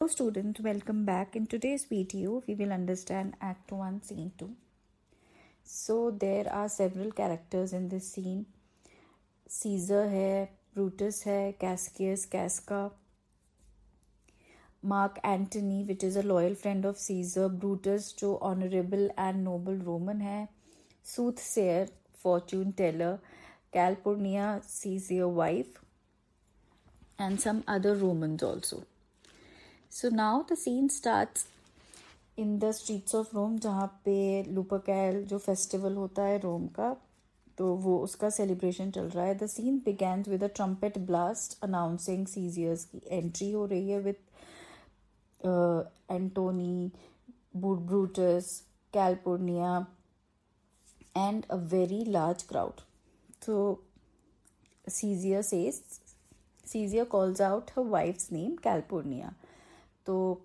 Hello students, welcome back. In today's video, we will understand Act 1, Scene 2. So there are several characters in this scene. Caesar है, Brutus है, Cassius, Casca, Mark Antony, which is a loyal friend of Caesar, Brutus जो honorable and noble Roman है, Soothsayer, fortune teller, Calpurnia, Caesar's wife, and some other Romans also. So now the scene starts in the streets of Rome, जहाँ पे लुपरकैल जो festival होता है रोम का, तो वो उसका सेलिब्रेशन चल रहा है. The scene begins with a trumpet blast announcing Caesar's की एंट्री हो रही है with Antony, Brutus, Calpurnia and a very large crowd. So Caesar calls out her wife's name, Calpurnia. तो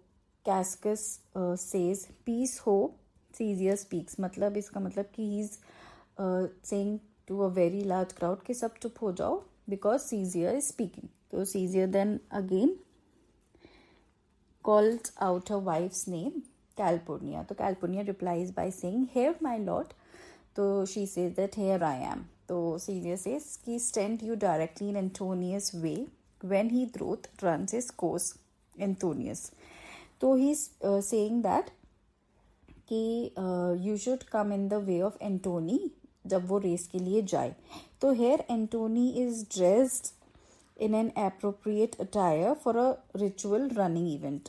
Cascus says peace ho. Caesar speaks, मतलब इसका मतलब कि he is saying to a very large crowd कि सब चुप हो जाओ because Caesar is speaking. तो Caesar then again calls out her wife's name, Calpurnia. तो Calpurnia replies by saying, "Here, my lord." तो she says that here I am. तो Caesar says कि stand you directly in Antonius' way. When he doth runs his course, Antonius. तो he's saying that कि you should come in the way of Antony जब वो race के लिए जाए. तो here Antony is dressed in an appropriate attire for a ritual running event.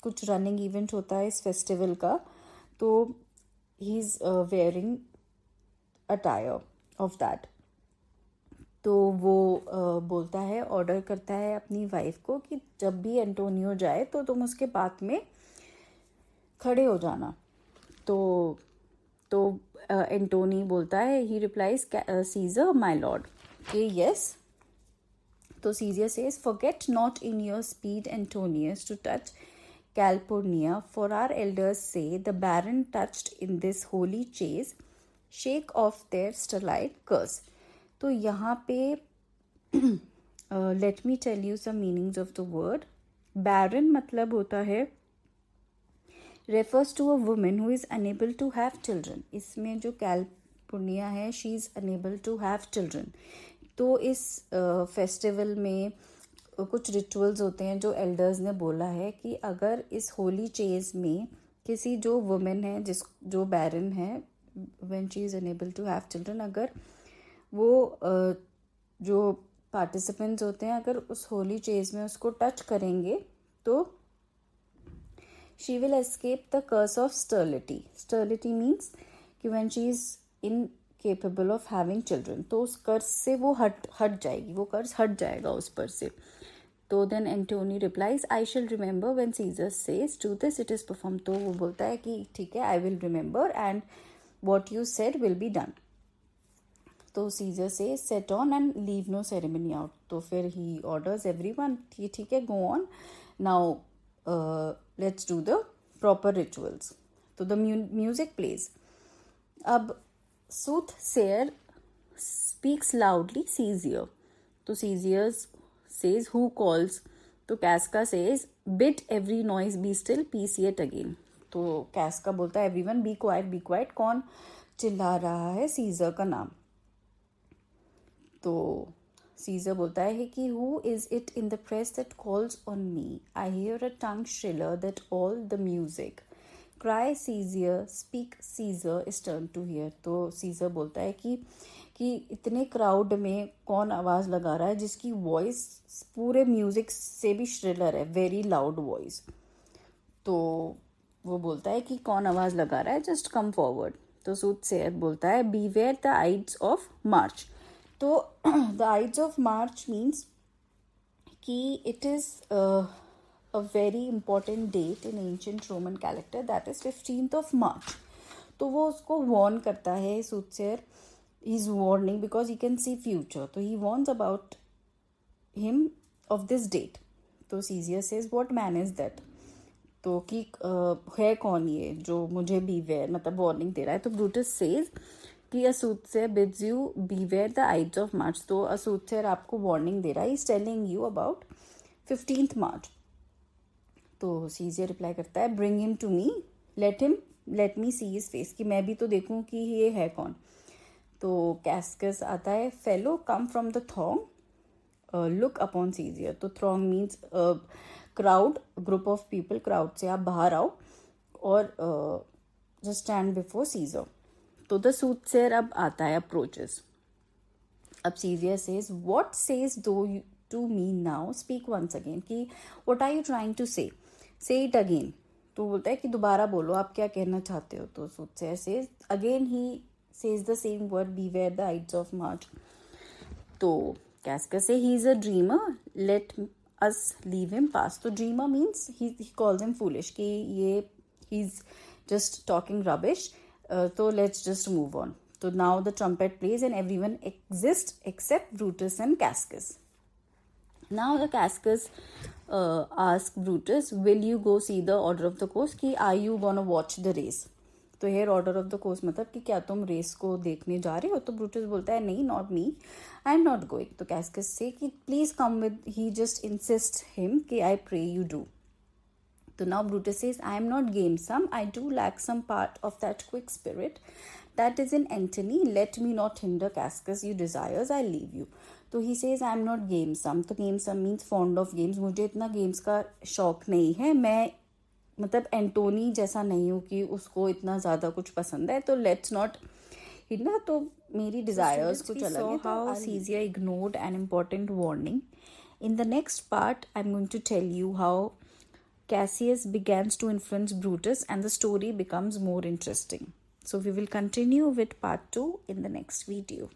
कुछ running event होता है इस festival का, तो he's wearing attire of that. तो वो बोलता है, ऑर्डर करता है अपनी वाइफ को कि जब भी एंटोनियो जाए तो तुम उसके पाथ में खड़े हो जाना. तो एंटोनी बोलता है, he replies Caesar my lord कि यस. तो Caesar says forget not in your speed Antonius to touch Calpurnia for our elders say the barren touched in this holy chase shake off their sterile curse. तो यहाँ पे let me tell you some meanings of the word. Barren मतलब होता है refers to a woman who is unable to have children. इसमें जो Calpurnia है, she is unable to have children. तो इस फेस्टिवल में कुछ रिचुअल्स होते हैं जो एल्डर्स ने बोला है कि अगर इस होली चेज में किसी जो वुमेन है जो बैरन है, when she is unable to have children, अगर वो जो पार्टिसिपेंट्स होते हैं अगर उस होली चेज में उसको टच करेंगे तो she will escape the curse of sterility. Sterility means कि when she is incapable of having children, तो उस कर्स से वो हट जाएगी, वो कर्स हट जाएगा उस पर से. तो then Antony replies I shall remember when Caesar says do this it is perform. तो वो बोलता है कि ठीक है, I will remember and what you said will be done. तो Caesar says set on and leave no ceremony out. तो फिर ही ऑर्डर्स एवरीवन कि ठीक है, go on now, let's do the proper rituals. तो द म्यूजिक प्लेज. अब soothsayer speaks loudly Caesar. तो Caesar says who calls. तो Casca says bid every noise be still peace yet again. तो Casca बोलता है everyone be quiet be quiet. कौन चिल्ला रहा है सीजर का नाम. तो सीजर बोलता है कि who is it in the press that calls on me. I hear a tongue shriller that all the music cry Caesar speak Caesar is turn to hear. तो सीजर बोलता है कि इतने क्राउड में कौन आवाज़ लगा रहा है जिसकी वॉइस पूरे म्यूजिक से भी श्रिलर है, वेरी लाउड वॉइस. तो वो बोलता है कि कौन आवाज़ लगा रहा है, जस्ट कम फॉरवर्ड. तो सूथसेयर बोलता है beware the Ides of March. तो the Ides of March means कि it is a very important date in ancient Roman calendar, that is 15th of March. तो वो उसको warn करता है soothsayer. he is warning because he can see future. तो he warns about him of this date. तो Caesar says what man is that. तो कि है कौन ये जो मुझे beware मतलब वार्निंग दे रहा है. तो ब्रूटस सेज कि soothsayer bids you beware the ides of March. तो सूथसेयर आपको वार्निंग दे रहा है. he is telling you about 15th March. तो सीजिया रिप्लाई करता है bring him to me, let me see his face, कि मैं भी तो देखूं कि ये है कौन. तो कैस्कस आता है, fellow come from the throng look upon सीजिया. तो throng means crowd, group of people, crowd से आप बाहर आओ और जस्ट स्टैंड बिफोर सीजर. तो द सूथसेयर अब आता है, अप्रोचेस. अब सीजिया says what sayst thou to me now, speak once again, कि what are you trying to say it again. तो बोलता है कि दोबारा बोलो, आप क्या कहना चाहते हो. तो soothsayer says again, he says the same word, beware the ides of March. तो कैस्कस से he is a dreamer, let us leave him pass. तो dreamer means he calls him foolish, कि ये he's just talking rubbish. तो let's just move on. तो now the trumpet plays and everyone exists except Brutus and Cascus. Now the Cascus asks Brutus, will you go see the order of the course, कि are you gonna watch the race. तो here order of the course मतलब कि क्या तुम race को देखने जा रहे हो. तो ब्रूटस बोलता है नहीं, not me, I am not going. तो कैस्कस से कि please come with, he just insist him कि आई प्रे यू डू. तो now Brutus says I am not gamesome, I do lack some part of that quick spirit that is in Antony, let me not hinder Cassius you desires, I leave you. तो he says I am not gamesome. तो gamesome means fond of games, मुझे इतना games का शौक नहीं है, मैं मतलब एंटोनी जैसा नहीं हूँ कि उसको इतना ज़्यादा कुछ पसंद है. तो लेट्स नॉट हिंडर, तो मेरी डिज़ायर्स कुछ अलग है. हाउ सीजिया ignored an important warning. In the next part I am going to tell you how Cassius begins to influence Brutus and the story becomes more interesting. So we will continue with part 2 in the next video.